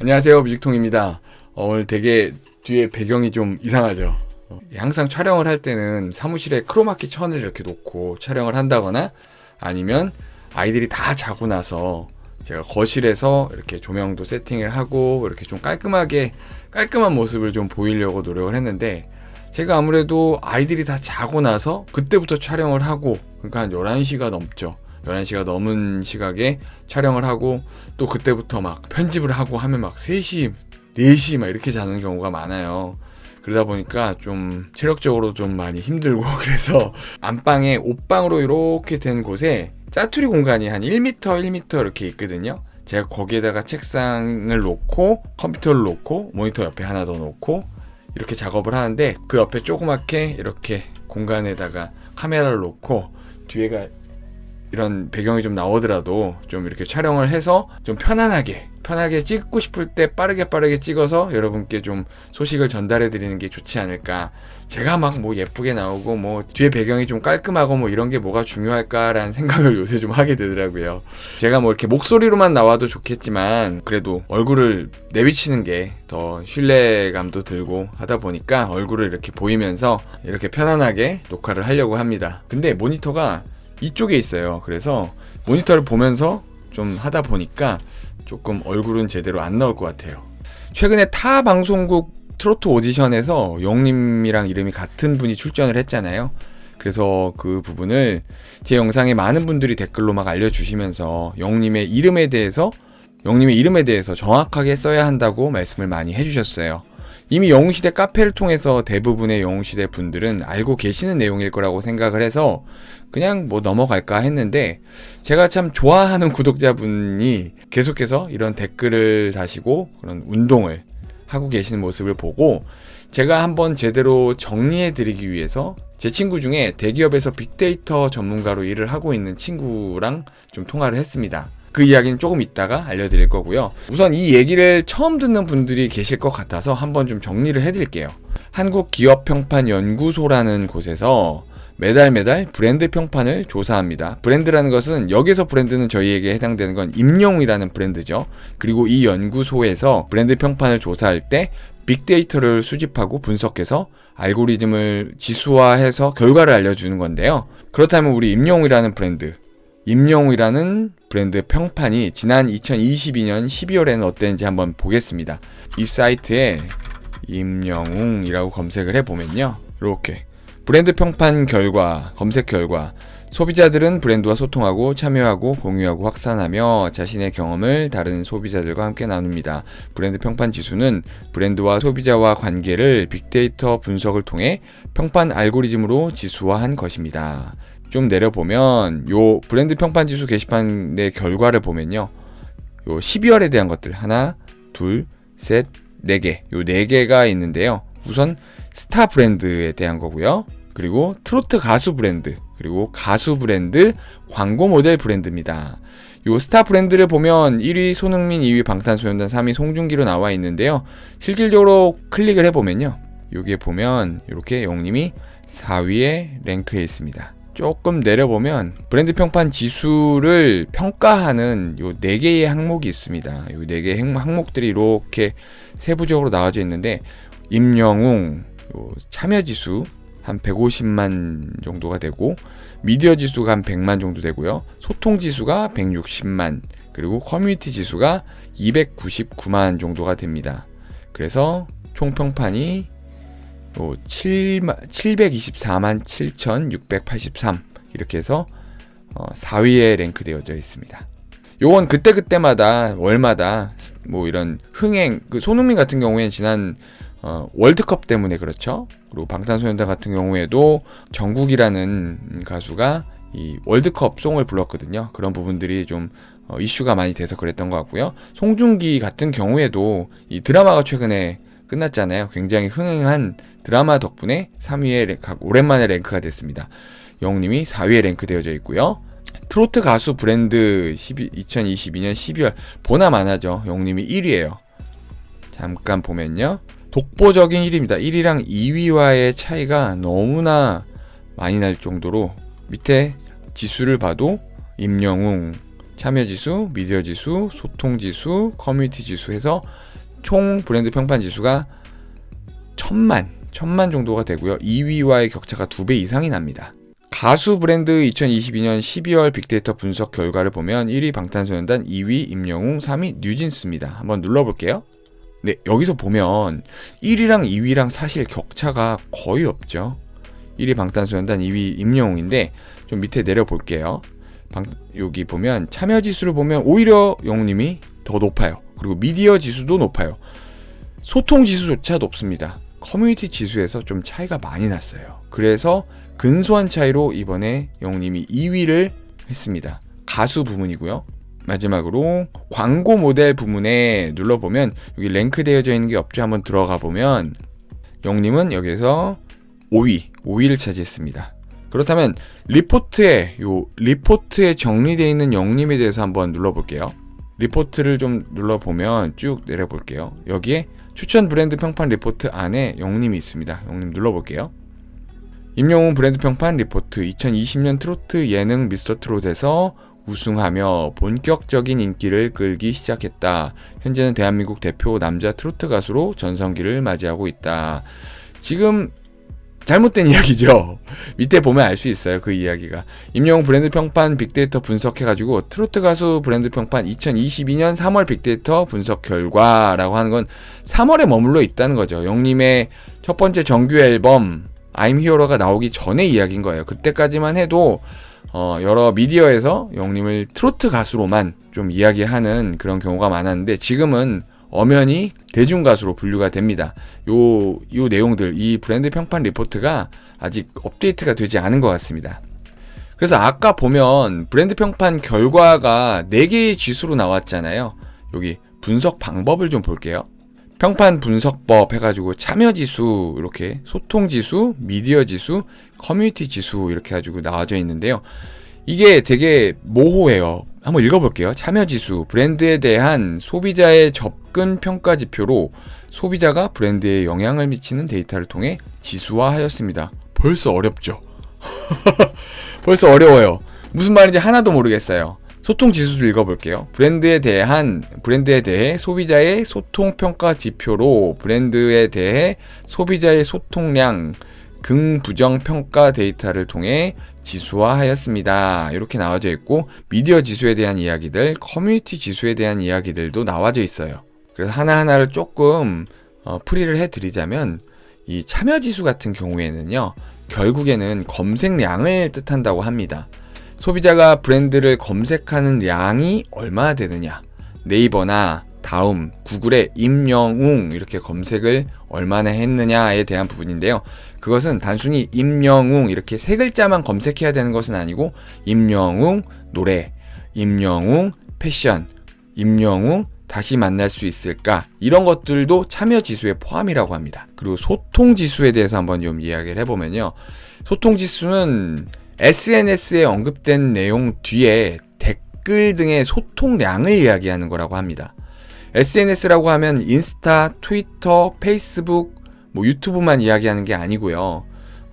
안녕하세요, 뮤직통입니다. 오늘 되게 뒤에 배경이 좀 이상하죠. 항상 촬영을 할 때는 사무실에 크로마키 천을 이렇게 놓고 촬영을 한다거나 아니면 아이들이 다 자고 나서 제가 거실에서 이렇게 조명도 세팅을 하고 이렇게 좀 깔끔한 모습을 좀 보이려고 노력을 했는데, 제가 아무래도 아이들이 다 자고 나서 그때부터 촬영을 하고, 그러니까 한 11시가 넘죠. 11시가 넘은 시각에 촬영을 하고 또 그때부터 막 편집을 하고 하면 막 3시, 4시 막 이렇게 자는 경우가 많아요. 그러다 보니까 좀 체력적으로 좀 많이 힘들고, 그래서 안방에 옷방으로 이렇게 된 곳에 짜투리 공간이 한 1m, 1m 이렇게 있거든요. 제가 거기에다가 책상을 놓고 컴퓨터를 놓고 모니터 옆에 하나 더 놓고 이렇게 작업을 하는데, 그 옆에 조그맣게 이렇게 공간에다가 카메라를 놓고 뒤에가 이런 배경이 좀 나오더라도 좀 이렇게 촬영을 해서 좀 편하게 찍고 싶을 때 빠르게 찍어서 여러분께 좀 소식을 전달해 드리는 게 좋지 않을까. 제가 막 뭐 예쁘게 나오고 뭐 뒤에 배경이 좀 깔끔하고 뭐 이런 게 뭐가 중요할까라는 생각을 요새 좀 하게 되더라고요. 제가 뭐 이렇게 목소리로만 나와도 좋겠지만 그래도 얼굴을 내비치는 게 더 신뢰감도 들고 하다 보니까 얼굴을 이렇게 보이면서 이렇게 편안하게 녹화를 하려고 합니다. 근데 모니터가 이쪽에 있어요. 그래서 모니터를 보면서 좀 하다 보니까 조금 얼굴은 제대로 안 나올 것 같아요. 최근에 타 방송국 트로트 오디션에서 영님이랑 이름이 같은 분이 출전을 했잖아요. 그래서 그 부분을 제 영상에 많은 분들이 댓글로 막 알려주시면서 영님의 이름에 대해서 정확하게 써야 한다고 말씀을 많이 해주셨어요. 이미 영웅시대 카페를 통해서 대부분의 영웅시대 분들은 알고 계시는 내용일 거라고 생각을 해서 그냥 뭐 넘어갈까 했는데, 제가 참 좋아하는 구독자분이 계속해서 이런 댓글을 다시고 그런 운동을 하고 계시는 모습을 보고 제가 한번 제대로 정리해 드리기 위해서 제 친구 중에 대기업에서 빅데이터 전문가로 일을 하고 있는 친구랑 좀 통화를 했습니다. 그 이야기는 조금 이따가 알려드릴 거고요. 우선 이 얘기를 처음 듣는 분들이 계실 것 같아서 한번 좀 정리를 해드릴게요. 한국기업평판연구소라는 곳에서 매달 브랜드 평판을 조사합니다. 브랜드라는 것은, 여기서 브랜드는 저희에게 해당되는 건 임영웅이라는 브랜드죠. 그리고 이 연구소에서 브랜드 평판을 조사할 때 빅데이터를 수집하고 분석해서 알고리즘을 지수화해서 결과를 알려주는 건데요. 그렇다면 우리 임영웅이라는 브랜드 평판이 지난 2022년 12월에는 어땠는지 한번 보겠습니다. 이 사이트에 임영웅이라고 검색을 해보면요, 이렇게 브랜드 평판 결과, 검색 결과, 소비자들은 브랜드와 소통하고 참여하고 공유하고 확산하며 자신의 경험을 다른 소비자들과 함께 나눕니다. 브랜드 평판 지수는 브랜드와 소비자와 관계를 빅데이터 분석을 통해 평판 알고리즘으로 지수화한 것입니다. 좀 내려보면 요 브랜드 평판 지수 게시판의 결과를 보면요, 요 12월에 대한 것들 하나, 둘, 셋, 4개, 요 4개가 있는데요. 우선 스타 브랜드에 대한 거고요. 그리고 트로트 가수 브랜드, 그리고 가수 브랜드, 광고 모델 브랜드입니다. 요 스타 브랜드를 보면 1위 손흥민, 2위 방탄소년단, 3위 송중기로 나와 있는데요. 실질적으로 클릭을 해보면요, 여기에 보면 이렇게 영님이 4위에 랭크해 있습니다. 조금 내려보면 브랜드 평판 지수를 평가하는 요 4개의 항목이 있습니다. 요 4개의 항목들이 이렇게 세부적으로 나와져 있는데, 임영웅 요 참여 지수 한 150만 정도가 되고, 미디어 지수가 한 100만 정도 되고요. 소통 지수가 160만, 그리고 커뮤니티 지수가 299만 정도가 됩니다. 그래서 총 평판이 724만 7,683 이렇게 해서 4위에 랭크되어져 있습니다. 요건 그때마다 월마다 뭐 이런 흥행, 그 손흥민 같은 경우에는 지난 월드컵 때문에 그렇죠. 그리고 방탄소년단 같은 경우에도 정국이라는 가수가 이 월드컵 송을 불렀거든요. 그런 부분들이 좀 이슈가 많이 돼서 그랬던 것 같고요. 송중기 같은 경우에도 이 드라마가 최근에 끝났잖아요. 굉장히 흥행한 드라마 덕분에 3위에 오랜만에 랭크가 됐습니다. 영님이 4위에 랭크되어져 있고요. 트로트 가수 브랜드 2022년 12월 보나마나죠. 영님이 1위예요. 잠깐 보면요, 독보적인 1위입니다. 1위랑 2위와의 차이가 너무나 많이 날 정도로 밑에 지수를 봐도 임영웅, 참여지수, 미디어지수, 소통지수, 커뮤니티지수 해서 총 브랜드 평판지수가 1000만 정도가 되고요. 2위와의 격차가 2배 이상이 납니다. 가수 브랜드 2022년 12월 빅데이터 분석 결과를 보면 1위 방탄소년단, 2위 임영웅, 3위 뉴진스입니다. 한번 눌러볼게요. 네, 여기서 보면 1위랑 2위랑 사실 격차가 거의 없죠. 1위 방탄소년단, 2위 임영웅인데 좀 밑에 내려볼게요. 여기 보면 참여지수를 보면 오히려 영웅님이 더 높아요. 그리고 미디어 지수도 높아요. 소통 지수조차 높습니다. 커뮤니티 지수에서 좀 차이가 많이 났어요. 그래서 근소한 차이로 이번에 영웅님이 2위를 했습니다. 가수 부문이고요. 마지막으로 광고 모델 부문에 눌러보면 여기 랭크 되어져 있는 게 없죠. 한번 들어가 보면 영웅님은 여기서 5위를 차지했습니다. 그렇다면 리포트에 정리되어 있는 영웅님에 대해서 한번 눌러볼게요. 리포트를 좀 눌러보면 쭉 내려볼게요. 여기에 추천 브랜드 평판 리포트 안에 영웅님이 있습니다. 영웅님 눌러볼게요. 임영웅 브랜드 평판 리포트 2020년 트로트 예능 미스터트롯에서 우승하며 본격적인 인기를 끌기 시작했다. 현재는 대한민국 대표 남자 트로트 가수로 전성기를 맞이하고 있다. 지금 잘못된 이야기죠. 밑에 보면 알 수 있어요. 그 이야기가. 임영웅 브랜드 평판 빅데이터 분석해가지고 트로트 가수 브랜드 평판 2022년 3월 빅데이터 분석 결과라고 하는 건 3월에 머물러 있다는 거죠. 영님의 첫 번째 정규 앨범 I'm Hero가 나오기 전의 이야기인 거예요. 그때까지만 해도 여러 미디어에서 영님을 트로트 가수로만 좀 이야기하는 그런 경우가 많았는데 지금은 엄연히 대중가수로 분류가 됩니다. 요 내용들, 이 브랜드 평판 리포트가 아직 업데이트가 되지 않은 것 같습니다. 그래서 아까 보면 브랜드 평판 결과가 4개의 지수로 나왔잖아요. 여기 분석 방법을 좀 볼게요. 평판 분석법 해가지고 참여지수, 이렇게 소통지수, 미디어지수, 커뮤니티지수 이렇게 해가지고 나와져 있는데요. 이게 되게 모호해요. 한번 읽어볼게요. 참여지수, 브랜드에 대한 소비자의 접근 평가 지표로 소비자가 브랜드에 영향을 미치는 데이터를 통해 지수화하였습니다. 벌써 어렵죠? 벌써 어려워요. 무슨 말인지 하나도 모르겠어요. 소통 지수도 읽어볼게요. 브랜드에 대해 소비자의 소통 평가 지표로 브랜드에 대해 소비자의 소통량, 긍부정 평가 데이터를 통해 지수화하였습니다. 이렇게 나와져 있고 미디어 지수에 대한 이야기들, 커뮤니티 지수에 대한 이야기들도 나와져 있어요. 그래서 하나하나를 조금 풀이를 해드리자면 이 참여 지수 같은 경우에는요. 결국에는 검색량을 뜻한다고 합니다. 소비자가 브랜드를 검색하는 양이 얼마나 되느냐, 네이버나 다음, 구글에 임영웅 이렇게 검색을 얼마나 했느냐에 대한 부분인데요. 그것은 단순히 임영웅 이렇게 세 글자만 검색해야 되는 것은 아니고 임영웅 노래, 임영웅 패션, 임영웅 다시 만날 수 있을까, 이런 것들도 참여 지수에 포함이라고 합니다. 그리고 소통 지수에 대해서 한번 좀 이야기를 해보면요. 소통 지수는 SNS에 언급된 내용 뒤에 댓글 등의 소통량을 이야기하는 거라고 합니다. SNS라고 하면 인스타, 트위터, 페이스북, 유튜브만 이야기하는 게 아니고요.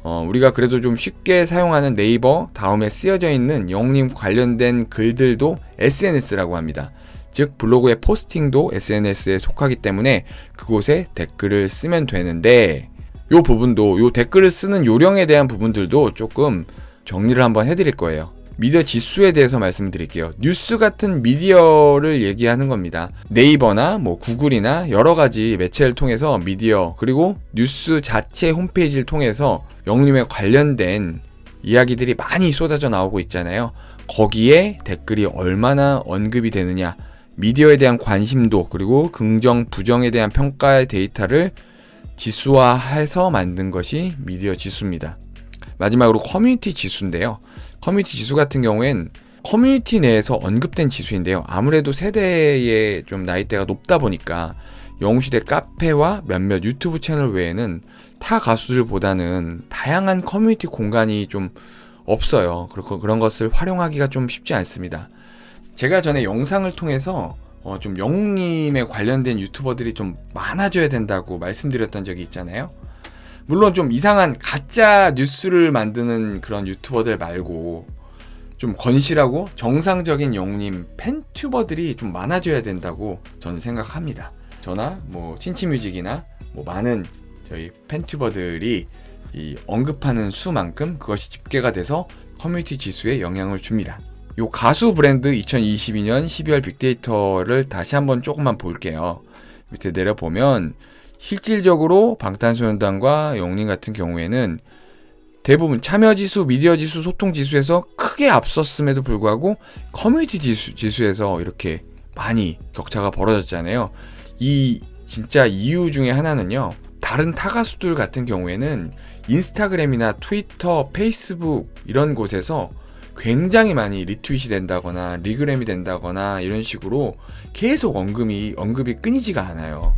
우리가 그래도 좀 쉽게 사용하는 네이버 다음에 쓰여져 있는 영웅님 관련된 글들도 SNS라고 합니다. 즉 블로그의 포스팅도 SNS에 속하기 때문에 그곳에 댓글을 쓰면 되는데 요 부분도, 요 댓글을 쓰는 요령에 대한 부분들도 조금 정리를 한번 해드릴 거예요. 미디어 지수에 대해서 말씀드릴게요. 뉴스 같은 미디어를 얘기하는 겁니다. 네이버나 구글이나 여러 가지 매체를 통해서 미디어, 그리고 뉴스 자체 홈페이지를 통해서 영웅님에 관련된 이야기들이 많이 쏟아져 나오고 있잖아요. 거기에 댓글이 얼마나 언급이 되느냐, 미디어에 대한 관심도, 그리고 긍정, 부정에 대한 평가의 데이터를 지수화해서 만든 것이 미디어 지수입니다. 마지막으로 커뮤니티 지수인데요. 커뮤니티 지수 같은 경우엔 커뮤니티 내에서 언급된 지수인데요. 아무래도 세대의 좀 나이대가 높다 보니까 영웅시대 카페와 몇몇 유튜브 채널 외에는 타 가수들보다는 다양한 커뮤니티 공간이 좀 없어요. 그렇고 그런 것을 활용하기가 좀 쉽지 않습니다. 제가 전에 영상을 통해서 좀 영웅님에 관련된 유튜버들이 좀 많아져야 된다고 말씀드렸던 적이 있잖아요. 물론 좀 이상한 가짜 뉴스를 만드는 그런 유튜버들 말고 좀 건실하고 정상적인 영웅님 팬튜버들이 좀 많아져야 된다고 저는 생각합니다. 저나 뭐 친치뮤직이나 뭐 많은 저희 팬튜버들이 이 언급하는 수만큼 그것이 집계가 돼서 커뮤니티 지수에 영향을 줍니다. 요 가수 브랜드 2022년 12월 빅데이터를 다시 한번 조금만 볼게요. 밑에 내려보면 실질적으로 방탄소년단과 영웅님 같은 경우에는 대부분 참여지수, 미디어지수, 소통지수에서 크게 앞섰음에도 불구하고 커뮤니티 지수에서 이렇게 많이 격차가 벌어졌잖아요. 이 진짜 이유 중에 하나는요, 다른 타 가수들 같은 경우에는 인스타그램이나 트위터, 페이스북 이런 곳에서 굉장히 많이 리트윗이 된다거나 리그램이 된다거나 이런 식으로 계속 언급이 끊이지가 않아요.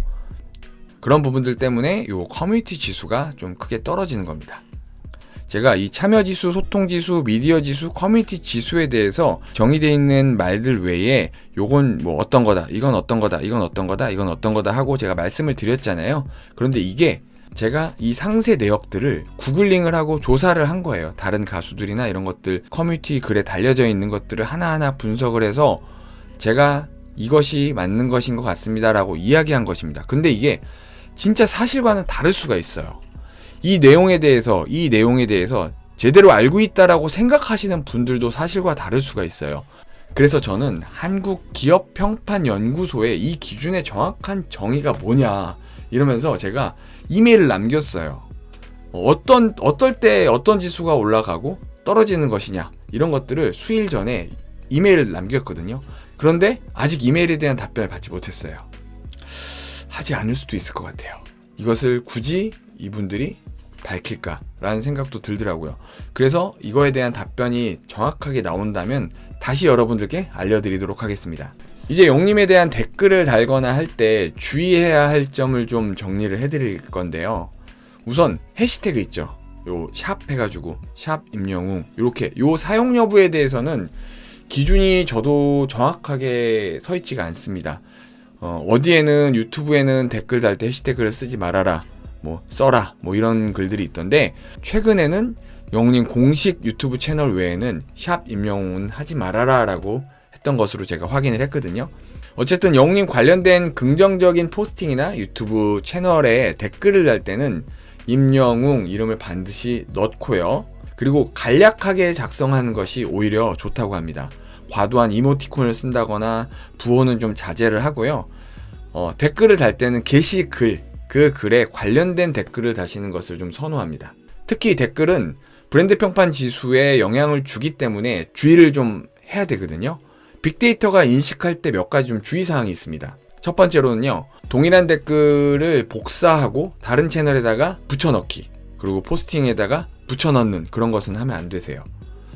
그런 부분들 때문에 이 커뮤니티 지수가 좀 크게 떨어지는 겁니다. 제가 이 참여지수, 소통지수, 미디어지수, 커뮤니티 지수에 대해서 정의되어 있는 말들 외에 요건 뭐 어떤 거다, 이건 어떤 거다, 이건 어떤 거다, 이건 어떤 거다 하고 제가 말씀을 드렸잖아요. 그런데 이게 제가 이 상세 내역들을 구글링을 하고 조사를 한 거예요. 다른 가수들이나 이런 것들 커뮤니티 글에 달려져 있는 것들을 하나하나 분석을 해서 제가 이것이 맞는 것인 것 같습니다 라고 이야기한 것입니다. 근데 이게 진짜 사실과는 다를 수가 있어요. 이 내용에 대해서 제대로 알고 있다라고 생각하시는 분들도 사실과 다를 수가 있어요. 그래서 저는 한국기업평판연구소의 이 기준의 정확한 정의가 뭐냐 이러면서 제가 이메일을 남겼어요. 어떨 때 어떤 지수가 올라가고 떨어지는 것이냐 이런 것들을 수일 전에 이메일을 남겼거든요. 그런데 아직 이메일에 대한 답변을 받지 못했어요. 하지 않을 수도 있을 것 같아요. 이것을 굳이 이분들이 밝힐까라는 생각도 들더라고요. 그래서 이거에 대한 답변이 정확하게 나온다면 다시 여러분들께 알려드리도록 하겠습니다. 이제 영님에 대한 댓글을 달거나 할 때 주의해야 할 점을 좀 정리를 해드릴 건데요. 우선 해시태그 있죠. 요 샵 해가지고 샵 임영웅 이렇게 요 사용 여부에 대해서는 기준이 저도 정확하게 서 있지가 않습니다. 어디에는 유튜브에는 댓글 달 때 해시태그를 쓰지 말아라, 뭐 써라, 뭐 이런 글들이 있던데 최근에는 영웅님 공식 유튜브 채널 외에는 샵 임영웅은 하지 말아라 라고 했던 것으로 제가 확인을 했거든요. 어쨌든 영웅님 관련된 긍정적인 포스팅이나 유튜브 채널에 댓글을 달 때는 임영웅 이름을 반드시 넣고요. 그리고 간략하게 작성하는 것이 오히려 좋다고 합니다. 과도한 이모티콘을 쓴다거나 부호는 좀 자제를 하고요. 댓글을 달 때는 게시글, 그 글에 관련된 댓글을 다시는 것을 좀 선호합니다. 특히 댓글은 브랜드 평판 지수에 영향을 주기 때문에 주의를 좀 해야 되거든요. 빅데이터가 인식할 때 몇 가지 좀 주의사항이 있습니다. 첫 번째로는요, 동일한 댓글을 복사하고 다른 채널에다가 붙여넣기, 그리고 포스팅에다가 붙여넣는 그런 것은 하면 안 되세요.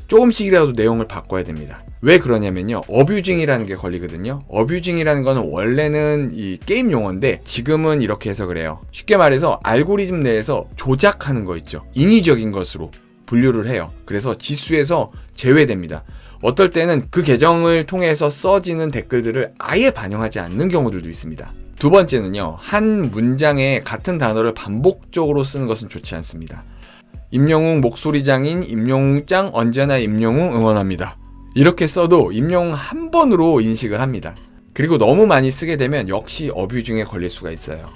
조금씩이라도 내용을 바꿔야 됩니다. 왜 그러냐면요, 어뷰징이라는 게 걸리거든요. 어뷰징이라는 거는 원래는 이 게임 용어인데 지금은 이렇게 해서 그래요. 쉽게 말해서 알고리즘 내에서 조작하는 거 있죠. 인위적인 것으로 분류를 해요. 그래서 지수에서 제외됩니다. 어떨 때는 그 계정을 통해서 써지는 댓글들을 아예 반영하지 않는 경우들도 있습니다. 두 번째는요, 한 문장에 같은 단어를 반복적으로 쓰는 것은 좋지 않습니다. 임영웅 목소리장인 임영웅짱 언제나 임영웅 응원합니다. 이렇게 써도 임영웅 한 번으로 인식을 합니다. 그리고 너무 많이 쓰게 되면 역시 어뷰징에 걸릴 수가 있어요.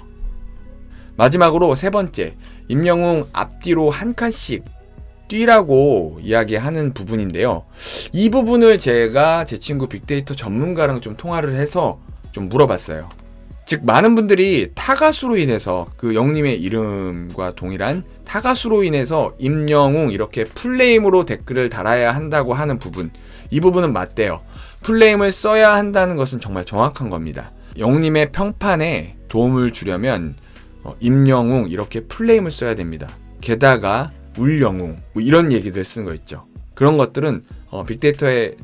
마지막으로 세 번째, 임영웅 앞뒤로 한 칸씩 뛰라고 이야기하는 부분인데요. 이 부분을 제가 제 친구 빅데이터 전문가랑 좀 통화를 해서 좀 물어봤어요. 즉 많은 분들이 타가수로 인해서 그 영님의 이름과 동일한 타가수로 인해서 임영웅 이렇게 풀네임으로 댓글을 달아야 한다고 하는 부분, 이 부분은 맞대요. 풀네임을 써야 한다는 것은 정말 정확한 겁니다. 영님의 평판에 도움을 주려면 임영웅 이렇게 풀네임을 써야 됩니다. 게다가 울영웅 뭐 이런 얘기들 쓰는 거 있죠. 그런 것들은 빅데이터에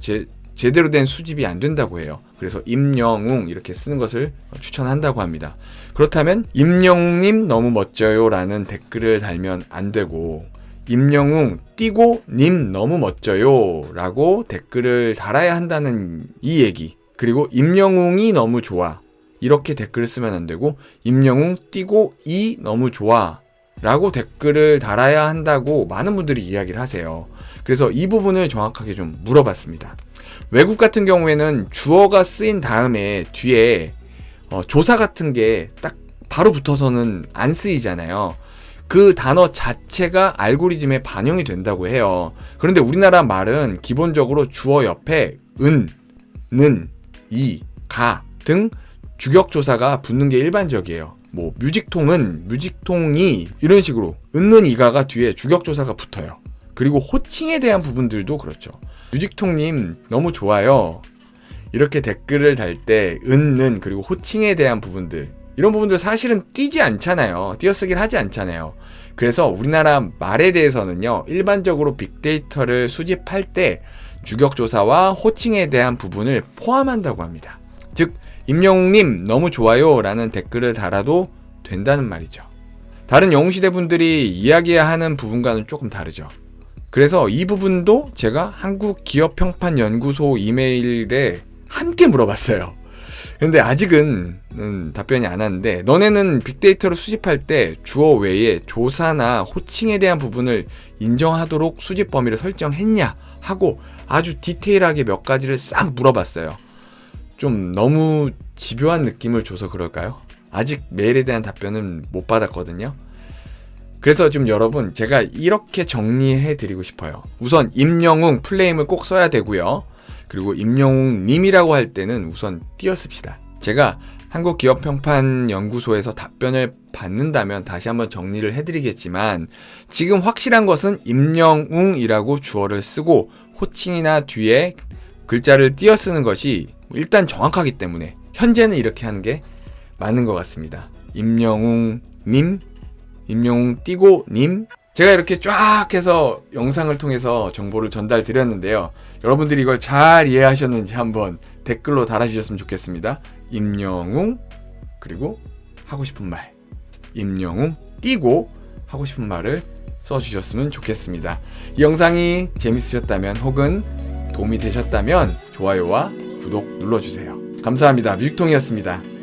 제대로 된 수집이 안 된다고 해요. 그래서 임영웅 이렇게 쓰는 것을 추천한다고 합니다. 그렇다면 임영웅님 너무 멋져요 라는 댓글을 달면 안 되고 임영웅 띄고 님 너무 멋져요 라고 댓글을 달아야 한다는 이 얘기, 그리고 임영웅이 너무 좋아 이렇게 댓글을 쓰면 안 되고 임영웅 띄고 이 너무 좋아 라고 댓글을 달아야 한다고 많은 분들이 이야기를 하세요. 그래서 이 부분을 정확하게 좀 물어봤습니다. 외국 같은 경우에는 주어가 쓰인 다음에 뒤에 조사 같은 게 딱 바로 붙어서는 안 쓰이잖아요. 그 단어 자체가 알고리즘에 반영이 된다고 해요. 그런데 우리나라 말은 기본적으로 주어 옆에 은, 는, 이, 가 등 주격조사가 붙는 게 일반적이에요. 뭐 뮤직통은, 뮤직통이 이런 식으로 은는 이가가 뒤에 주격조사가 붙어요. 그리고 호칭에 대한 부분들도 그렇죠. 뮤직통님 너무 좋아요. 이렇게 댓글을 달 때 은는 그리고 호칭에 대한 부분들, 이런 부분들 사실은 띄지 않잖아요. 띄어쓰기를 하지 않잖아요. 그래서 우리나라 말에 대해서는요, 일반적으로 빅데이터를 수집할 때 주격조사와 호칭에 대한 부분을 포함한다고 합니다. 즉 임영웅님 너무 좋아요 라는 댓글을 달아도 된다는 말이죠. 다른 영웅시대 분들이 이야기하는 부분과는 조금 다르죠. 그래서 이 부분도 제가 한국기업평판연구소 이메일에 함께 물어봤어요. 근데 아직은 답변이 안 왔는데, 너네는 빅데이터를 수집할 때 주어 외에 조사나 호칭에 대한 부분을 인정하도록 수집 범위를 설정했냐 하고 아주 디테일하게 몇 가지를 싹 물어봤어요. 좀 너무 집요한 느낌을 줘서 그럴까요? 아직 메일에 대한 답변은 못 받았거든요. 그래서 좀 여러분, 제가 이렇게 정리해 드리고 싶어요. 우선 임영웅 풀네임을 꼭 써야 되고요. 그리고 임영웅 님이라고 할 때는 우선 띄어씁시다. 제가 한국기업평판연구소에서 답변을 받는다면 다시 한번 정리를 해드리겠지만, 지금 확실한 것은 임영웅이라고 주어를 쓰고 호칭이나 뒤에 글자를 띄어쓰는 것이 일단 정확하기 때문에 현재는 이렇게 하는 게 맞는 것 같습니다. 임영웅 님, 임영웅 띄고 님. 제가 이렇게 쫙 해서 영상을 통해서 정보를 전달 드렸는데요. 여러분들이 이걸 잘 이해하셨는지 한번 댓글로 달아주셨으면 좋겠습니다. 임영웅 그리고 하고 싶은 말, 임영웅 띄고 하고 싶은 말을 써주셨으면 좋겠습니다. 이 영상이 재밌으셨다면 혹은 도움이 되셨다면 좋아요와 구독 눌러주세요. 감사합니다. 뮤직통이었습니다.